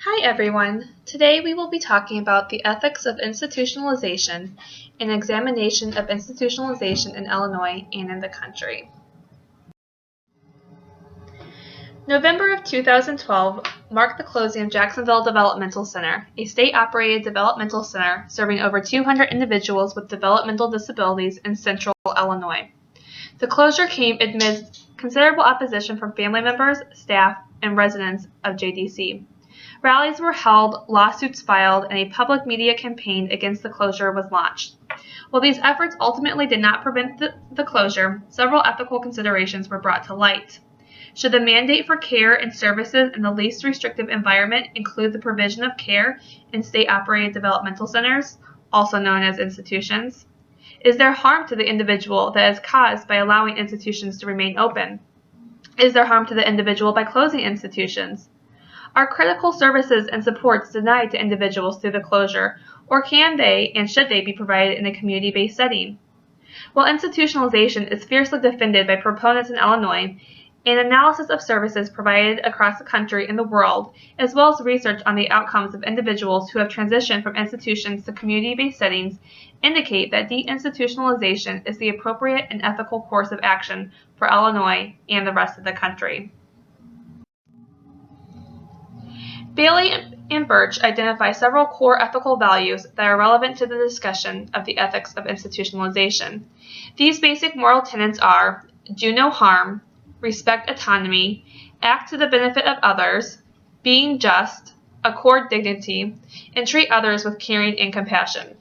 Hi everyone! Today we will be talking about the ethics of institutionalization, an examination of institutionalization in Illinois and in the country. November of 2012 marked the closing of Jacksonville Developmental Center, a state-operated developmental center serving over 200 individuals with developmental disabilities in central Illinois. The closure came amid considerable opposition from family members, staff, and residents of JDC. Rallies were held, lawsuits filed, and a public media campaign against the closure was launched. While these efforts ultimately did not prevent the closure, several ethical considerations were brought to light. Should the mandate for care and services in the least restrictive environment include the provision of care in state-operated developmental centers, also known as institutions? Is there harm to the individual that is caused by allowing institutions to remain open? Is there harm to the individual by closing institutions? Are critical services and supports denied to individuals through the closure, or can they and should they be provided in a community-based setting? While institutionalization is fiercely defended by proponents in Illinois, an analysis of services provided across the country and the world, as well as research on the outcomes of individuals who have transitioned from institutions to community-based settings, indicate that deinstitutionalization is the appropriate and ethical course of action for Illinois and the rest of the country. Bailey and Birch identify several core ethical values that are relevant to the discussion of the ethics of institutionalization. These basic moral tenets are: do no harm, respect autonomy, act to the benefit of others, being just, accord dignity, and treat others with caring and compassion.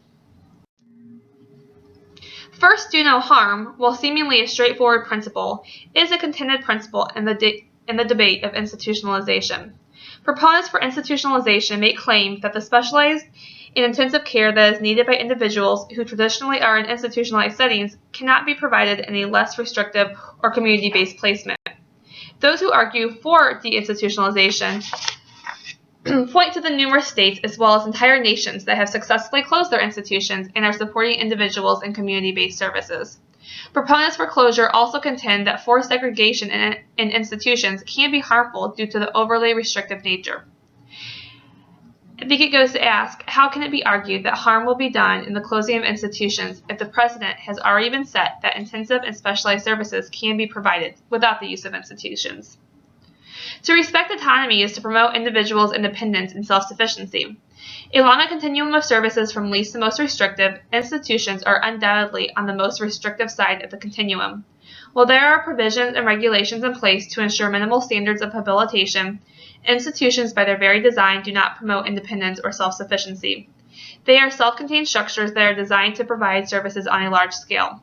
First, do no harm, while seemingly a straightforward principle, is a contended principle in the debate of institutionalization. Proponents for institutionalization make claim that the specialized and intensive care that is needed by individuals who traditionally are in institutionalized settings cannot be provided in a less restrictive or community-based placement. Those who argue for deinstitutionalization point to the numerous states as well as entire nations that have successfully closed their institutions and are supporting individuals in community-based services. Proponents for closure also contend that forced segregation in institutions can be harmful due to the overly restrictive nature. I think it goes to ask, how can it be argued that harm will be done in the closing of institutions if the precedent has already been set that intensive and specialized services can be provided without the use of institutions? To respect autonomy is to promote individuals' independence and self-sufficiency. Along a continuum of services from least to most restrictive, institutions are undoubtedly on the most restrictive side of the continuum. While there are provisions and regulations in place to ensure minimal standards of habilitation, institutions by their very design do not promote independence or self-sufficiency. They are self-contained structures that are designed to provide services on a large scale.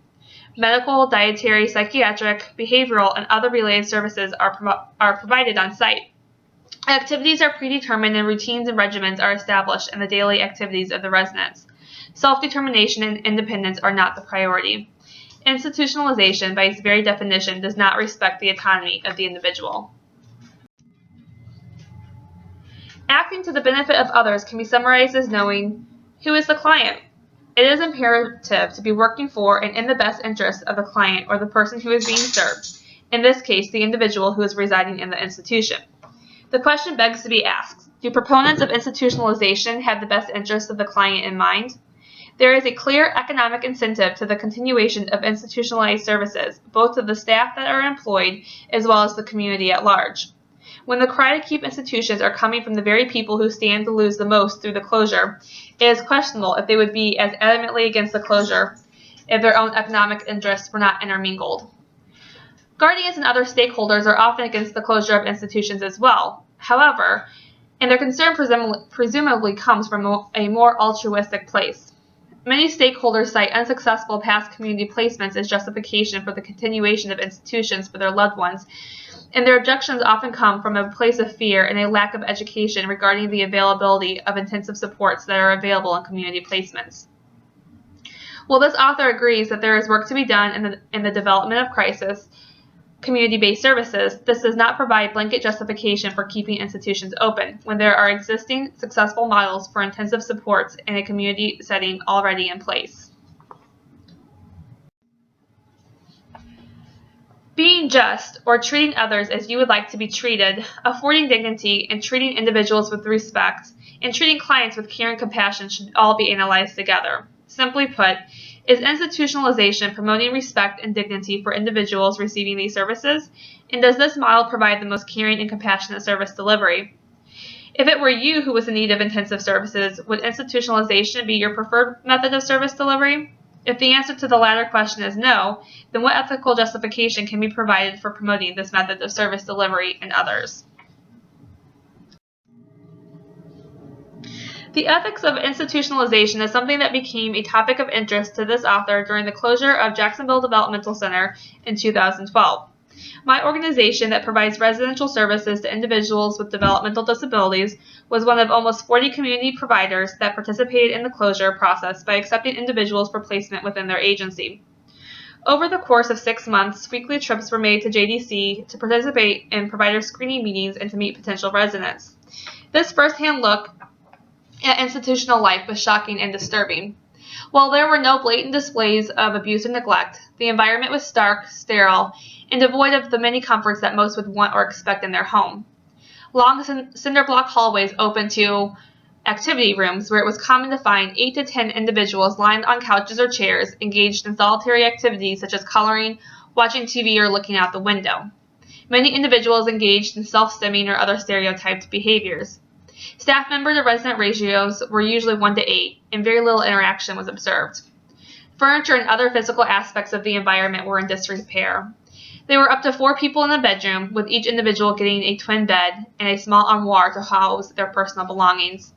Medical, dietary, psychiatric, behavioral, and other related services are provided on site. Activities are predetermined and routines and regimens are established in the daily activities of the residents. Self-determination and independence are not the priority. Institutionalization, by its very definition, does not respect the autonomy of the individual. Acting to the benefit of others can be summarized as knowing who is the client. It is imperative to be working for and in the best interest of the client or the person who is being served, in this case, the individual who is residing in the institution. The question begs to be asked, do proponents of institutionalization have the best interest of the client in mind? There is a clear economic incentive to the continuation of institutionalized services, both to the staff that are employed as well as the community at large. When the cry to keep institutions are coming from the very people who stand to lose the most through the closure, it is questionable if they would be as adamantly against the closure if their own economic interests were not intermingled. Guardians and other stakeholders are often against the closure of institutions as well, however, and their concern presumably comes from a more altruistic place. Many stakeholders cite unsuccessful past community placements as justification for the continuation of institutions for their loved ones, and their objections often come from a place of fear and a lack of education regarding the availability of intensive supports that are available in community placements. While this author agrees that there is work to be done in the development of crisis community-based services, this does not provide blanket justification for keeping institutions open when there are existing successful models for intensive supports in a community setting already in place. Being just, or treating others as you would like to be treated, affording dignity, and treating individuals with respect, and treating clients with care and compassion should all be analyzed together. Simply put, is institutionalization promoting respect and dignity for individuals receiving these services? And does this model provide the most caring and compassionate service delivery? If it were you who was in need of intensive services, would institutionalization be your preferred method of service delivery? If the answer to the latter question is no, then what ethical justification can be provided for promoting this method of service delivery in others? The ethics of institutionalization is something that became a topic of interest to this author during the closure of Jacksonville Developmental Center in 2012. My organization that provides residential services to individuals with developmental disabilities was one of almost 40 community providers that participated in the closure process by accepting individuals for placement within their agency. Over the course of 6 months, weekly trips were made to JDC to participate in provider screening meetings and to meet potential residents. This firsthand look at institutional life was shocking and disturbing. While there were no blatant displays of abuse or neglect, the environment was stark, sterile, and devoid of the many comforts that most would want or expect in their home. Long cinder block hallways opened to activity rooms where it was common to find 8 to 10 individuals lying on couches or chairs engaged in solitary activities such as coloring, watching TV, or looking out the window. Many individuals engaged in self-stimming or other stereotyped behaviors. Staff member to resident ratios were usually 1 to 8, and very little interaction was observed. Furniture and other physical aspects of the environment were in disrepair. There were up to 4 people in the bedroom, with each individual getting a twin bed and a small armoire to house their personal belongings.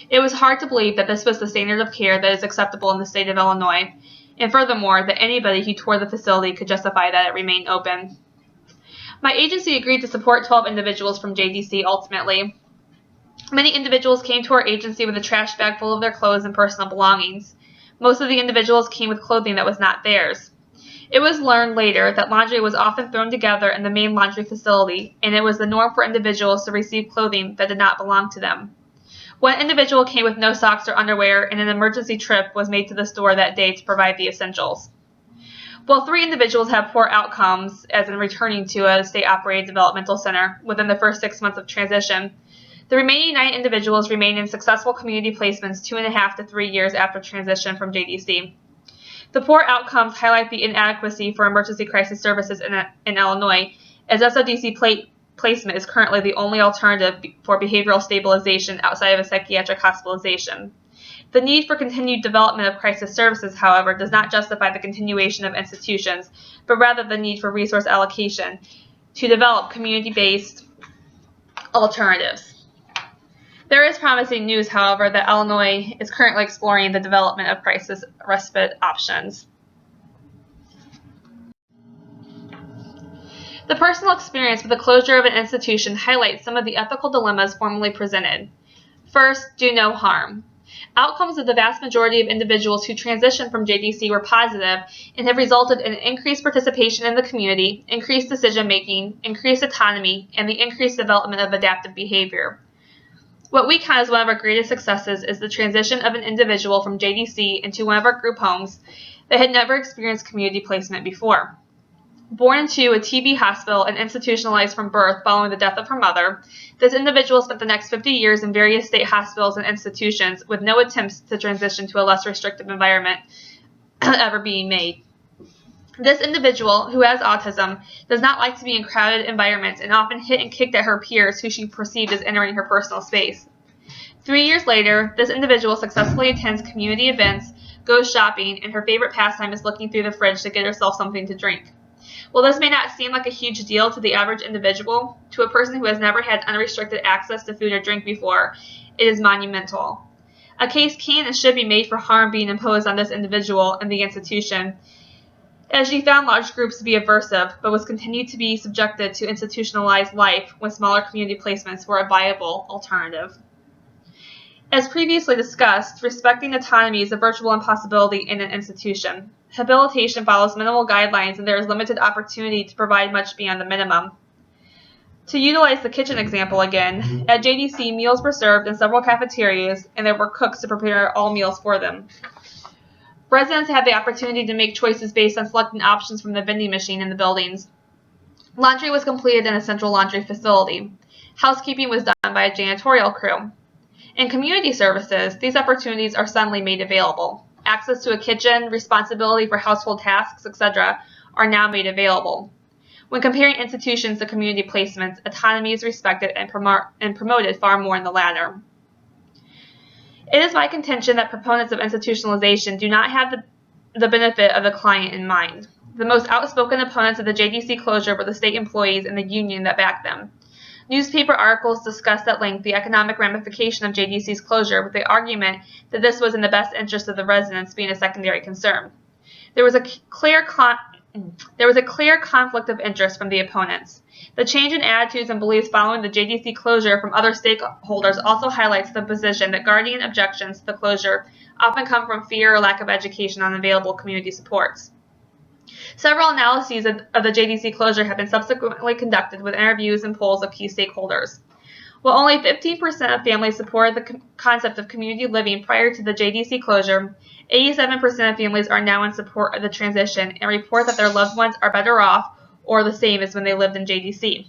It was hard to believe that this was the standard of care that is acceptable in the state of Illinois, and furthermore, that anybody who toured the facility could justify that it remained open. My agency agreed to support 12 individuals from JDC ultimately. Many individuals came to our agency with a trash bag full of their clothes and personal belongings. Most of the individuals came with clothing that was not theirs. It was learned later that laundry was often thrown together in the main laundry facility, and it was the norm for individuals to receive clothing that did not belong to them. One individual came with no socks or underwear, and an emergency trip was made to the store that day to provide the essentials. While 3 individuals had poor outcomes, as in returning to a state-operated developmental center within the first 6 months of transition, the remaining 9 individuals remained in successful community placements 2.5 to 3 years after transition from JDC. The poor outcomes highlight the inadequacy for emergency crisis services in Illinois, as SODC placement is currently the only alternative for behavioral stabilization outside of a psychiatric hospitalization. The need for continued development of crisis services, however, does not justify the continuation of institutions, but rather the need for resource allocation to develop community-based alternatives. There is promising news, however, that Illinois is currently exploring the development of crisis respite options. The personal experience with the closure of an institution highlights some of the ethical dilemmas formally presented. First, do no harm. Outcomes of the vast majority of individuals who transitioned from JDC were positive and have resulted in increased participation in the community, increased decision-making, increased autonomy, and the increased development of adaptive behavior. What we count as one of our greatest successes is the transition of an individual from JDC into one of our group homes that had never experienced community placement before. Born into a TB hospital and institutionalized from birth following the death of her mother, this individual spent the next 50 years in various state hospitals and institutions with no attempts to transition to a less restrictive environment ever being made. This individual, who has autism, does not like to be in crowded environments and often hit and kicked at her peers who she perceived as entering her personal space. 3 years later, this individual successfully attends community events, goes shopping, and her favorite pastime is looking through the fridge to get herself something to drink. While this may not seem like a huge deal to the average individual, to a person who has never had unrestricted access to food or drink before, it is monumental. A case can and should be made for harm being imposed on this individual and the institution, as she found large groups to be aversive, but was continued to be subjected to institutionalized life when smaller community placements were a viable alternative. As previously discussed, respecting autonomy is a virtual impossibility in an institution. Habilitation follows minimal guidelines, and there is limited opportunity to provide much beyond the minimum. To utilize the kitchen example again, at JDC, meals were served in several cafeterias, and there were cooks to prepare all meals for them. Residents had the opportunity to make choices based on selecting options from the vending machine in the buildings. Laundry was completed in a central laundry facility. Housekeeping was done by a janitorial crew. In community services, these opportunities are suddenly made available. Access to a kitchen, responsibility for household tasks, etc. are now made available. When comparing institutions to community placements, autonomy is respected and promoted far more in the latter. It is my contention that proponents of institutionalization do not have the benefit of the client in mind. The most outspoken opponents of the JDC closure were the state employees and the union that backed them. Newspaper articles discussed at length the economic ramification of JDC's closure with the argument that this was in the best interest of the residents, being a secondary concern. There was a clear conflict of interest from the opponents. The change in attitudes and beliefs following the JDC closure from other stakeholders also highlights the position that guardian objections to the closure often come from fear or lack of education on available community supports. Several analyses of the JDC closure have been subsequently conducted with interviews and polls of key stakeholders. While only 15% of families supported the concept of community living prior to the JDC closure, 87% of families are now in support of the transition and report that their loved ones are better off or the same as when they lived in JDC.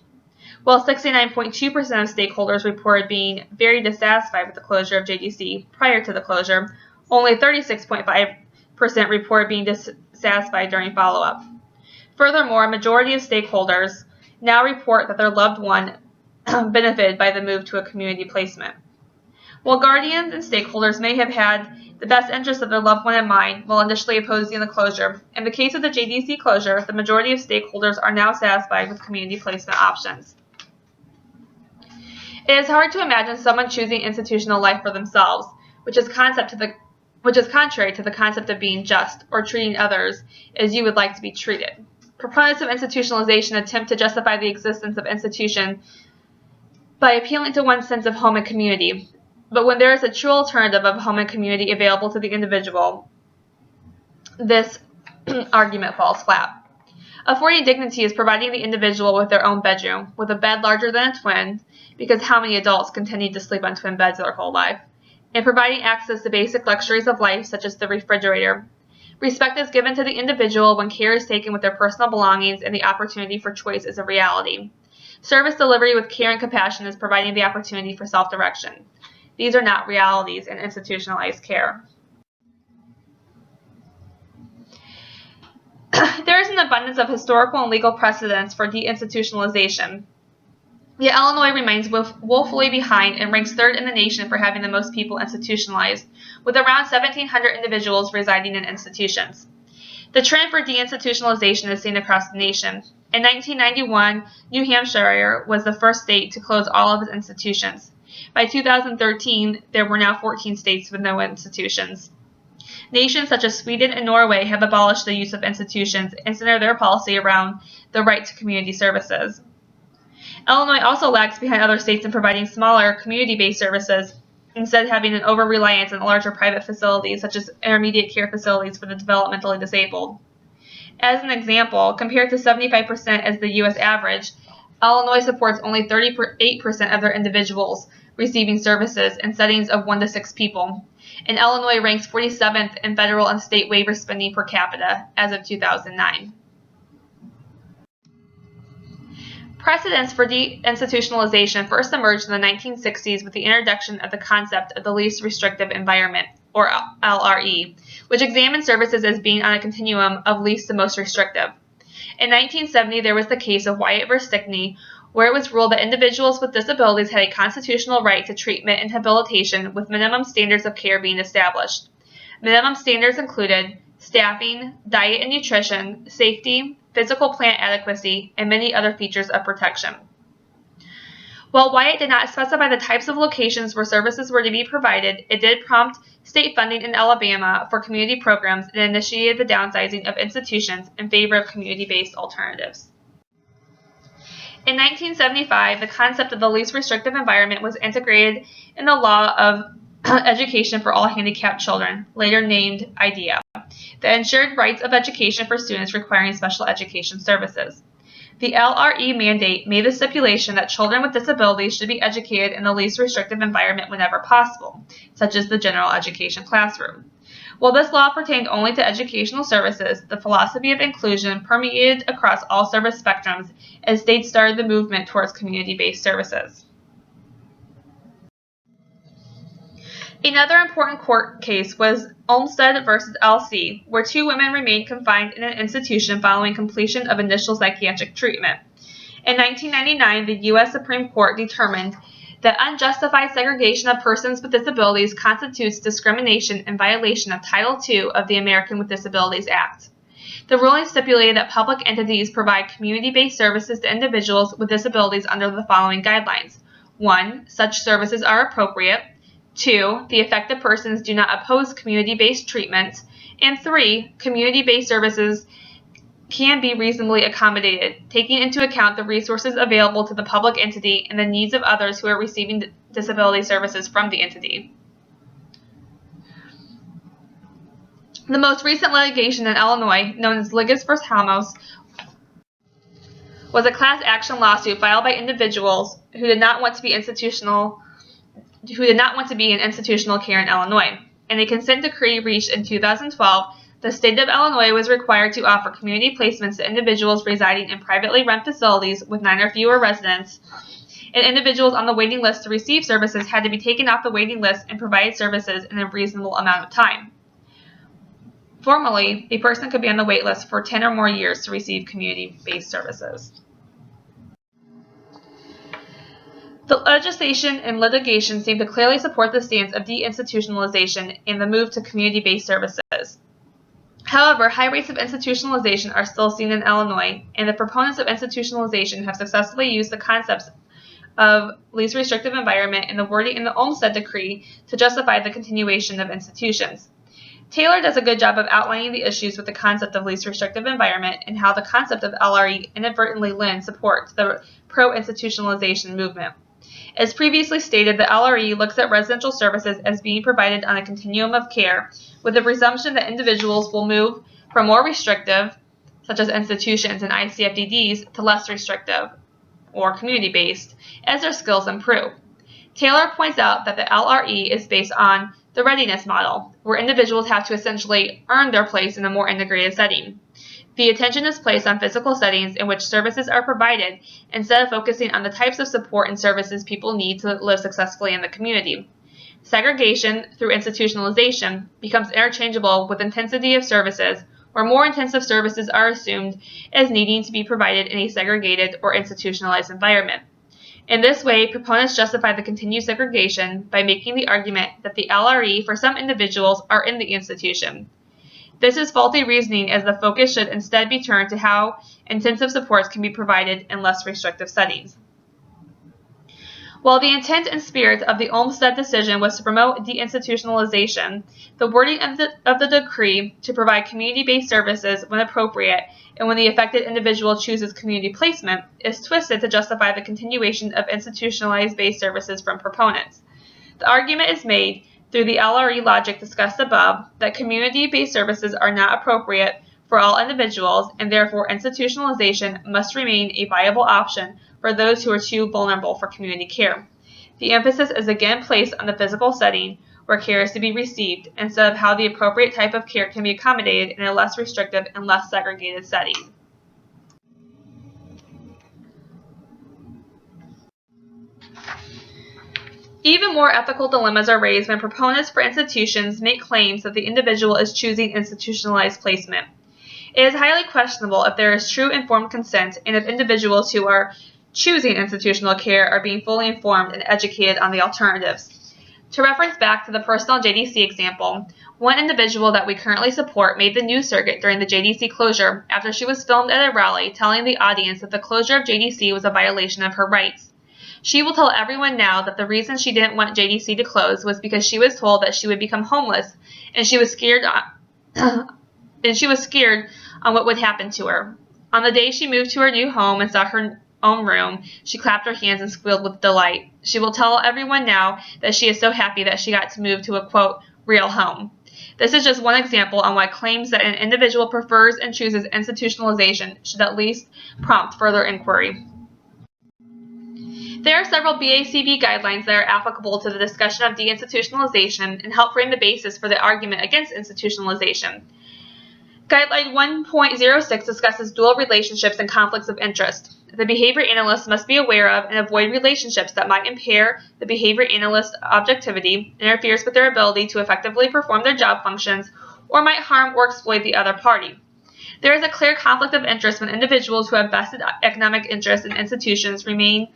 While 69.2% of stakeholders reported being very dissatisfied with the closure of JDC prior to the closure, only 36.5% reported being dissatisfied during follow-up. Furthermore, a majority of stakeholders now report that their loved one benefited by the move to a community placement. While guardians and stakeholders may have had the best interests of their loved one in mind while initially opposing the closure, in the case of the JDC closure, the majority of stakeholders are now satisfied with community placement options. It is hard to imagine someone choosing institutional life for themselves, which is contrary to the concept of being just or treating others as you would like to be treated. Proponents of institutionalization attempt to justify the existence of institution by appealing to one's sense of home and community. But when there is a true alternative of home and community available to the individual, this argument falls flat. Affording dignity is providing the individual with their own bedroom, with a bed larger than a twin, because how many adults continue to sleep on twin beds their whole life, and providing access to basic luxuries of life such as the refrigerator. Respect is given to the individual when care is taken with their personal belongings and the opportunity for choice is a reality. Service delivery with care and compassion is providing the opportunity for self-direction. These are not realities in institutionalized care. There is an abundance of historical and legal precedents for deinstitutionalization. Yet Illinois remains woefully behind and ranks third in the nation for having the most people institutionalized, with around 1,700 individuals residing in institutions. The trend for deinstitutionalization is seen across the nation. In 1991, New Hampshire was the first state to close all of its institutions. By 2013, there were now 14 states with no institutions. Nations such as Sweden and Norway have abolished the use of institutions and center their policy around the right to community services. Illinois also lags behind other states in providing smaller, community-based services, instead having an over-reliance on larger private facilities such as intermediate care facilities for the developmentally disabled. As an example, compared to 75% as the U.S. average, Illinois supports only 38% of their individuals receiving services in settings of 1 to 6 people, and Illinois ranks 47th in federal and state waiver spending per capita as of 2009. Precedents for deinstitutionalization first emerged in the 1960s with the introduction of the concept of the least restrictive environment, or LRE, which examined services as being on a continuum of least to most restrictive. In 1970, there was the case of Wyatt v. Stickney, where it was ruled that individuals with disabilities had a constitutional right to treatment and habilitation with minimum standards of care being established. Minimum standards included staffing, diet and nutrition, safety, physical plant adequacy, and many other features of protection. While Wyatt did not specify the types of locations where services were to be provided, it did prompt state funding in Alabama for community programs and initiated the downsizing of institutions in favor of community-based alternatives. In 1975, the concept of the least restrictive environment was integrated in the Law of Education for All Handicapped Children, later named IDEA, that ensured rights of education for students requiring special education services. The LRE mandate made the stipulation that children with disabilities should be educated in the least restrictive environment whenever possible, such as the general education classroom. While this law pertained only to educational services, the philosophy of inclusion permeated across all service spectrums as states started the movement towards community-based services. Another important court case was Olmsted versus LC, where two women remained confined in an institution following completion of initial psychiatric treatment. In 1999, the U.S. Supreme Court determined that unjustified segregation of persons with disabilities constitutes discrimination in violation of Title II of the American with Disabilities Act. The ruling stipulated that public entities provide community-based services to individuals with disabilities under the following guidelines. 1. Such services are appropriate. 2. The affected persons do not oppose community-based treatment. And 3. Community-based services can be reasonably accommodated, taking into account the resources available to the public entity and the needs of others who are receiving disability services from the entity. The most recent litigation in Illinois, known as Liggett v. Hamos, was a class action lawsuit filed by individuals who did not want to be in institutional care in Illinois. In a consent decree reached in 2012, the state of Illinois was required to offer community placements to individuals residing in privately run facilities with 9 or fewer residents, and individuals on the waiting list to receive services had to be taken off the waiting list and provided services in a reasonable amount of time. Formerly, a person could be on the wait list for 10 or more years to receive community-based services. The legislation and litigation seem to clearly support the stance of deinstitutionalization and the move to community-based services. However, high rates of institutionalization are still seen in Illinois, and the proponents of institutionalization have successfully used the concepts of least restrictive environment and the wording in the Olmsted Decree to justify the continuation of institutions. Taylor does a good job of outlining the issues with the concept of least restrictive environment and how the concept of LRE inadvertently lends support to the pro-institutionalization movement. As previously stated, the LRE looks at residential services as being provided on a continuum of care, with the presumption that individuals will move from more restrictive, such as institutions and ICFDDs, to less restrictive, or community-based, as their skills improve. Taylor points out that the LRE is based on the readiness model, where individuals have to essentially earn their place in a more integrated setting. The attention is placed on physical settings in which services are provided instead of focusing on the types of support and services people need to live successfully in the community. Segregation through institutionalization becomes interchangeable with intensity of services, where more intensive services are assumed as needing to be provided in a segregated or institutionalized environment. In this way, proponents justify the continued segregation by making the argument that the LRE for some individuals are in the institution. This is faulty reasoning, as the focus should instead be turned to how intensive supports can be provided in less restrictive settings. While the intent and spirit of the Olmsted decision was to promote deinstitutionalization, the wording of the decree to provide community-based services when appropriate and when the affected individual chooses community placement is twisted to justify the continuation of institutionalized-based services from proponents. The argument is made through the LRE logic discussed above that community-based services are not appropriate for all individuals, and therefore institutionalization must remain a viable option for those who are too vulnerable for community care. The emphasis is again placed on the physical setting where care is to be received, instead of how the appropriate type of care can be accommodated in a less restrictive and less segregated setting. Even more ethical dilemmas are raised when proponents for institutions make claims that the individual is choosing institutionalized placement. It is highly questionable if there is true informed consent and if individuals who are choosing institutional care are being fully informed and educated on the alternatives. To reference back to the personal JDC example, one individual that we currently support made the news circuit during the JDC closure after she was filmed at a rally telling the audience that the closure of JDC was a violation of her rights. She will tell everyone now that the reason she didn't want JDC to close was because she was told that she would become homeless, and she was scared on what would happen to her. On the day she moved to her new home and saw her own room, she clapped her hands and squealed with delight. She will tell everyone now that she is so happy that she got to move to a, quote, real home. This is just one example on why claims that an individual prefers and chooses institutionalization should at least prompt further inquiry. There are several BACB guidelines that are applicable to the discussion of deinstitutionalization and help frame the basis for the argument against institutionalization. Guideline 1.06 discusses dual relationships and conflicts of interest. The behavior analyst must be aware of and avoid relationships that might impair the behavior analyst's objectivity, interferes with their ability to effectively perform their job functions, or might harm or exploit the other party. There is a clear conflict of interest when individuals who have vested economic interest in institutions remaining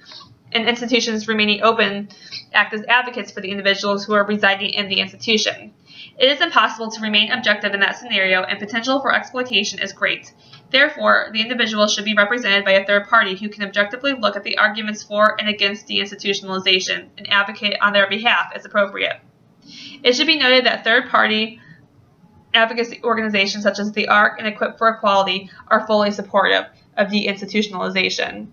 open act as advocates for the individuals who are residing in the institution. It is impossible to remain objective in that scenario, and potential for exploitation is great. Therefore, the individual should be represented by a third party who can objectively look at the arguments for and against deinstitutionalization and advocate on their behalf as appropriate. It should be noted that third-party advocacy organizations such as the ARC and Equip for Equality are fully supportive of deinstitutionalization.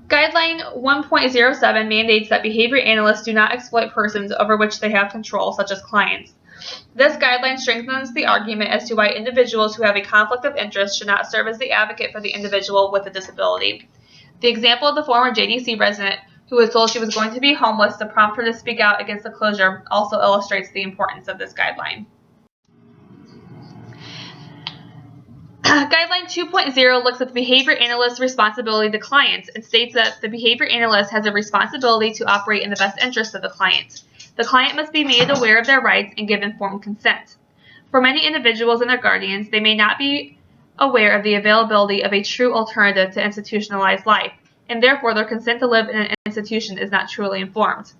Guideline 1.07 mandates that behavior analysts do not exploit persons over which they have control, such as clients. This guideline strengthens the argument as to why individuals who have a conflict of interest should not serve as the advocate for the individual with a disability. The example of the former JDC resident who was told she was going to be homeless to prompt her to speak out against the closure also illustrates the importance of this guideline. Guideline 2.0 looks at the behavior analyst's responsibility to clients and states that the behavior analyst has a responsibility to operate in the best interest of the client. The client must be made aware of their rights and give informed consent. For many individuals and their guardians, they may not be aware of the availability of a true alternative to institutionalized life, and therefore their consent to live in an institution is not truly informed.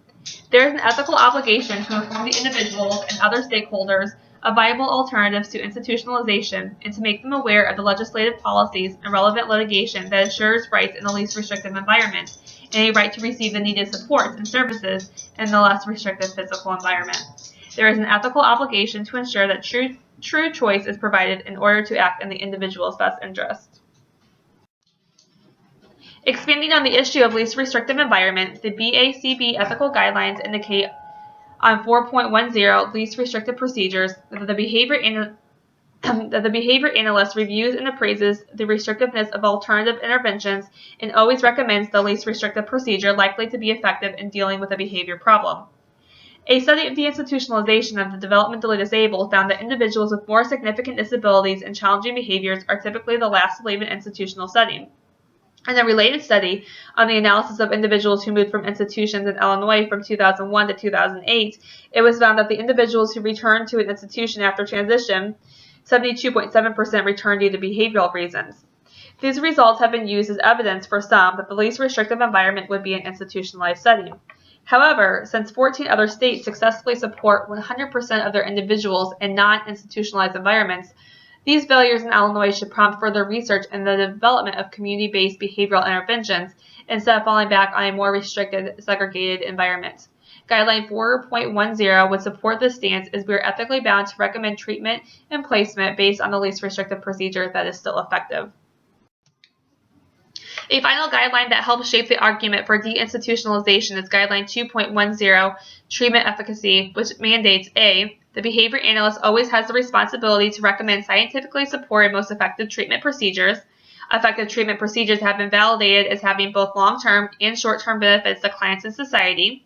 There is an ethical obligation to inform the individuals and other stakeholders of viable alternatives to institutionalization and to make them aware of the legislative policies and relevant litigation that ensures rights in the least restrictive environment and a right to receive the needed supports and services in the less restrictive physical environment. There is an ethical obligation to ensure that true choice is provided in order to act in the individual's best interest. Expanding on the issue of least restrictive environment, the BACB ethical guidelines indicate on 4.10 least restrictive procedures that the behavior analyst reviews and appraises the restrictiveness of alternative interventions and always recommends the least restrictive procedure likely to be effective in dealing with a behavior problem. A study of deinstitutionalization of the developmentally disabled found that individuals with more significant disabilities and challenging behaviors are typically the last to leave an institutional setting. In a related study on the analysis of individuals who moved from institutions in Illinois from 2001 to 2008, it was found that the individuals who returned to an institution after transition, 72.7% returned due to behavioral reasons. These results have been used as evidence for some that the least restrictive environment would be an institutionalized setting. However, since 14 other states successfully support 100% of their individuals in non-institutionalized environments, these failures in Illinois should prompt further research in the development of community-based behavioral interventions instead of falling back on a more restricted, segregated environment. Guideline 4.10 would support this stance as we are ethically bound to recommend treatment and placement based on the least restrictive procedure that is still effective. A final guideline that helps shape the argument for deinstitutionalization is Guideline 2.10, Treatment Efficacy, which mandates A. The behavior analyst always has the responsibility to recommend scientifically supported most effective treatment procedures. Effective treatment procedures have been validated as having both long-term and short-term benefits to clients and society.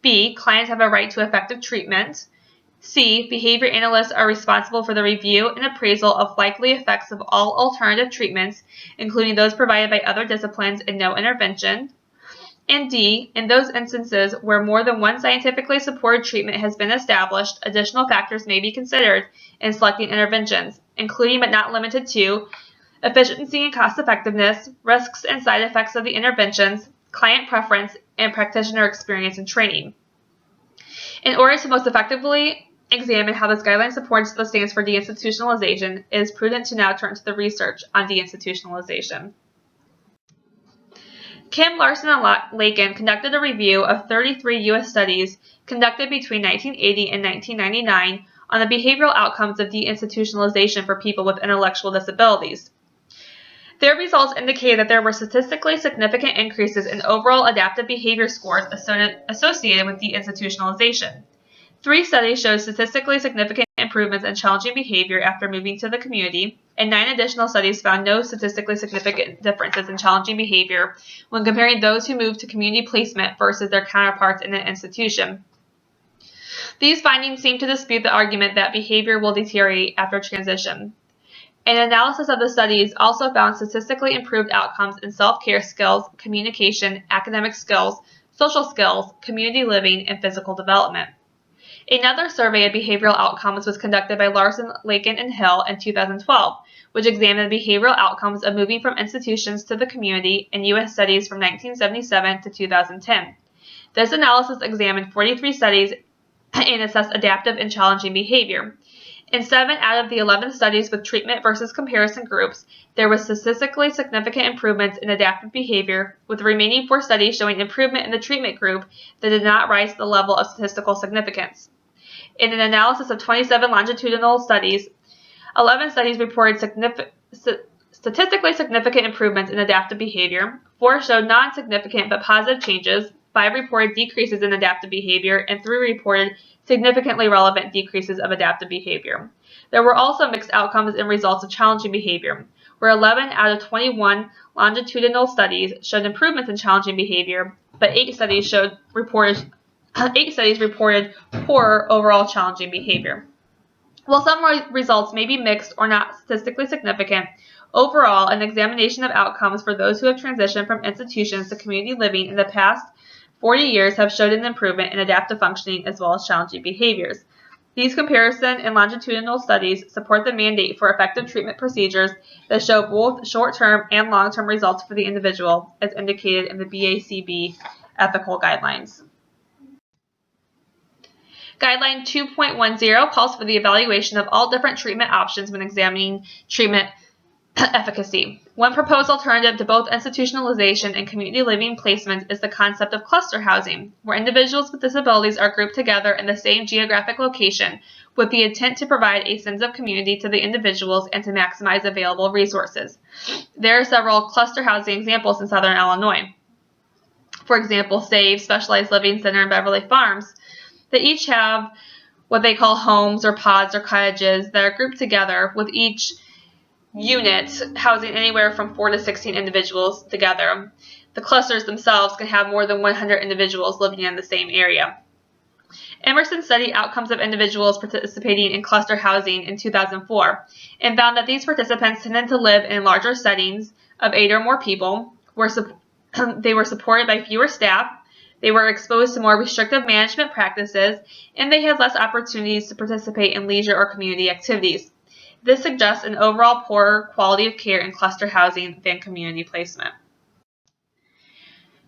B. Clients have a right to effective treatment. C. Behavior analysts are responsible for the review and appraisal of likely effects of all alternative treatments, including those provided by other disciplines and no intervention. And D. In those instances where more than one scientifically supported treatment has been established, additional factors may be considered in selecting interventions, including but not limited to efficiency and cost effectiveness, risks and side effects of the interventions, client preference, and practitioner experience and training. In order to most effectively examine how this guideline supports the stance for deinstitutionalization, it is prudent to now turn to the research on deinstitutionalization. Kim, Larson, and Lakin conducted a review of 33 U.S. studies conducted between 1980 and 1999 on the behavioral outcomes of deinstitutionalization for people with intellectual disabilities. Their results indicated that there were statistically significant increases in overall adaptive behavior scores associated with deinstitutionalization. 3 studies showed statistically significant improvements improvements in challenging behavior after moving to the community, and 9 additional studies found no statistically significant differences in challenging behavior when comparing those who moved to community placement versus their counterparts in an institution. These findings seem to dispute the argument that behavior will deteriorate after transition. An analysis of the studies also found statistically improved outcomes in self-care skills, communication, academic skills, social skills, community living, and physical development. Another survey of behavioral outcomes was conducted by Larson, Lakin, and Hill in 2012, which examined behavioral outcomes of moving from institutions to the community in U.S. studies from 1977 to 2010. This analysis examined 43 studies and assessed adaptive and challenging behavior. In 7 out of the 11 studies with treatment versus comparison groups, there was statistically significant improvements in adaptive behavior, with the remaining 4 studies showing improvement in the treatment group that did not rise to the level of statistical significance. In an analysis of 27 longitudinal studies, 11 studies reported statistically significant improvements in adaptive behavior, 4 showed non-significant but positive changes, 5 reported decreases in adaptive behavior, and 3 reported significantly relevant decreases of adaptive behavior. There were also mixed outcomes and results of challenging behavior, where 11 out of 21 longitudinal studies showed improvements in challenging behavior, but 8 studies reported poorer overall challenging behavior. While some results may be mixed or not statistically significant, overall, an examination of outcomes for those who have transitioned from institutions to community living in the past 40 years have showed an improvement in adaptive functioning as well as challenging behaviors. These comparison and longitudinal studies support the mandate for effective treatment procedures that show both short-term and long-term results for the individual, as indicated in the BACB ethical guidelines. Guideline 2.10 calls for the evaluation of all different treatment options when examining treatment efficacy. One proposed alternative to both institutionalization and community living placement is the concept of cluster housing, where individuals with disabilities are grouped together in the same geographic location with the intent to provide a sense of community to the individuals and to maximize available resources. There are several cluster housing examples in Southern Illinois. For example, SAVE, Specialized Living Center in Beverly Farms. They each have what they call homes or pods or cottages that are grouped together, with each unit housing anywhere from 4 to 16 individuals together. The clusters themselves can have more than 100 individuals living in the same area. Emerson studied outcomes of individuals participating in cluster housing in 2004 and found that these participants tended to live in larger settings of 8 or more people, they were supported by fewer staff, they were exposed to more restrictive management practices, and they had less opportunities to participate in leisure or community activities. This suggests an overall poorer quality of care in cluster housing than community placement.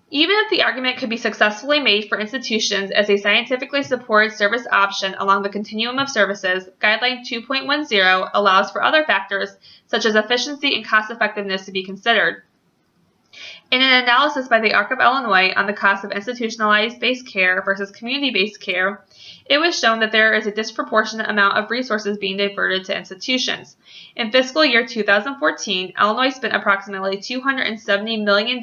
Even if the argument could be successfully made for institutions as a scientifically supported service option along the continuum of services, Guideline 2.10 allows for other factors such as efficiency and cost effectiveness to be considered. In an analysis by the Arc of Illinois on the cost of institutionalized-based care versus community-based care, it was shown that there is a disproportionate amount of resources being diverted to institutions. In fiscal year 2014, Illinois spent approximately $270 million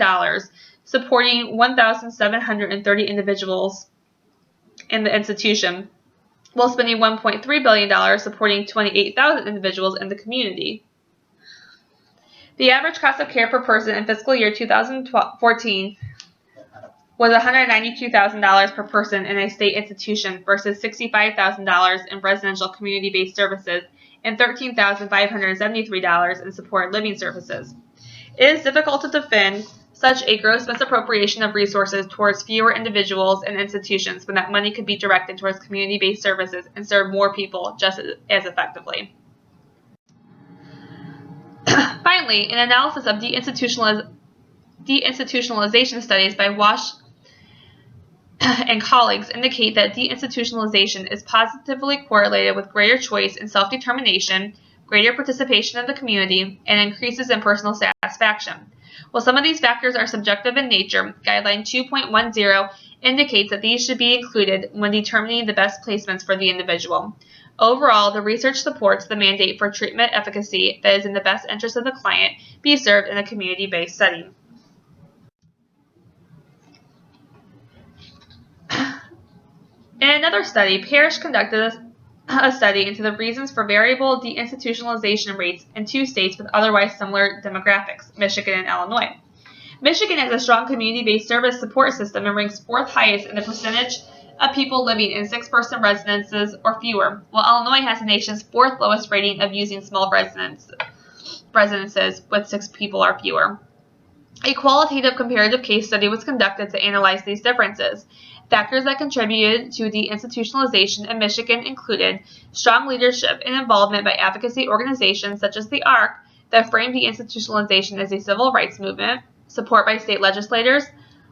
supporting 1,730 individuals in the institution, while spending $1.3 billion supporting 28,000 individuals in the community. The average cost of care per person in fiscal year 2014 was $192,000 per person in a state institution versus $65,000 in residential community-based services and $13,573 in supported living services. It is difficult to defend such a gross misappropriation of resources towards fewer individuals and institutions when that money could be directed towards community-based services and serve more people just as effectively. Finally, an analysis of deinstitutionalization studies by Wash and colleagues indicate that deinstitutionalization is positively correlated with greater choice and self-determination, greater participation in the community, and increases in personal satisfaction. While some of these factors are subjective in nature, Guideline 2.10 indicates that these should be included when determining the best placements for the individual. Overall, the research supports the mandate for treatment efficacy that is in the best interest of the client be served in a community-based setting. In another study, Parrish conducted a study into the reasons for variable deinstitutionalization rates in two states with otherwise similar demographics, Michigan and Illinois. Michigan has a strong community-based service support system and ranks fourth highest in the percentage of people living in six-person residences or fewer, while Illinois has the nation's fourth lowest rating of using small residences with 6 people or fewer. A qualitative comparative case study was conducted to analyze these differences. Factors that contributed to deinstitutionalization in Michigan included strong leadership and involvement by advocacy organizations such as the ARC that framed deinstitutionalization as a civil rights movement, support by state legislators,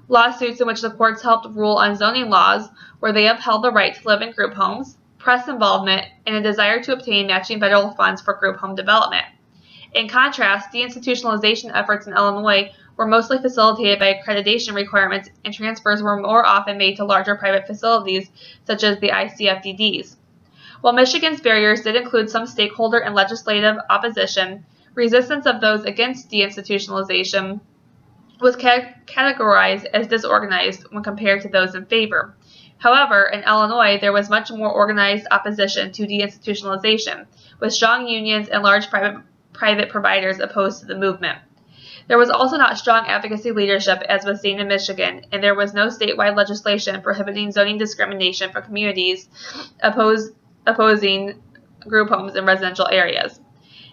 lawsuits in which the courts helped rule on zoning laws where they upheld the right to live in group homes, press involvement, and a desire to obtain matching federal funds for group home development. In contrast, deinstitutionalization efforts in Illinois were mostly facilitated by accreditation requirements, and transfers were more often made to larger private facilities such as the ICFDDs. While Michigan's barriers did include some stakeholder and legislative opposition, resistance of those against deinstitutionalization was categorized as disorganized when compared to those in favor. However, in Illinois, there was much more organized opposition to deinstitutionalization, with strong unions and large private providers opposed to the movement. There was also not strong advocacy leadership as was seen in Michigan, and there was no statewide legislation prohibiting zoning discrimination for communities opposing group homes in residential areas.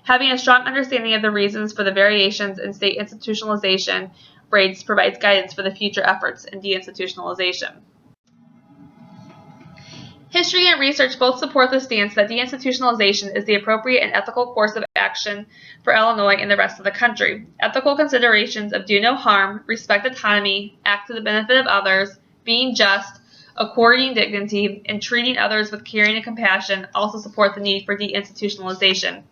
Having a strong understanding of the reasons for the variations in state institutionalization rates provides guidance for the future efforts in deinstitutionalization. History and research both support the stance that deinstitutionalization is the appropriate and ethical course of action for Illinois and the rest of the country. Ethical considerations of do no harm, respect autonomy, act to the benefit of others, being just, according dignity, and treating others with caring and compassion also support the need for deinstitutionalization.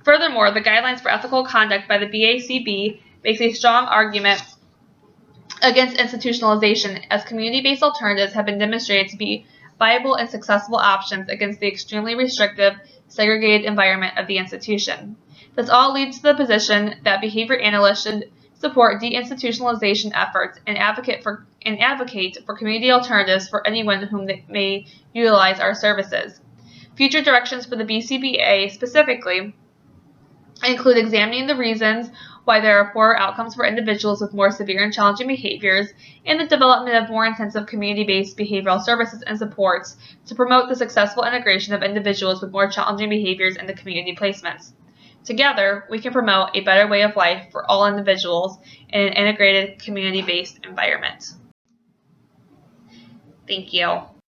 Furthermore, the Guidelines for Ethical Conduct by the BACB makes a strong argument against institutionalization, as community-based alternatives have been demonstrated to be viable and successful options against the extremely restrictive, segregated environment of the institution. This all leads to the position that behavior analysts should support deinstitutionalization efforts and advocate for community alternatives for anyone whom may utilize our services. Future directions for the BCBA specifically include examining the reasons why there are poorer outcomes for individuals with more severe and challenging behaviors, and the development of more intensive community-based behavioral services and supports to promote the successful integration of individuals with more challenging behaviors into community placements. Together, we can promote a better way of life for all individuals in an integrated, community-based environment. Thank you.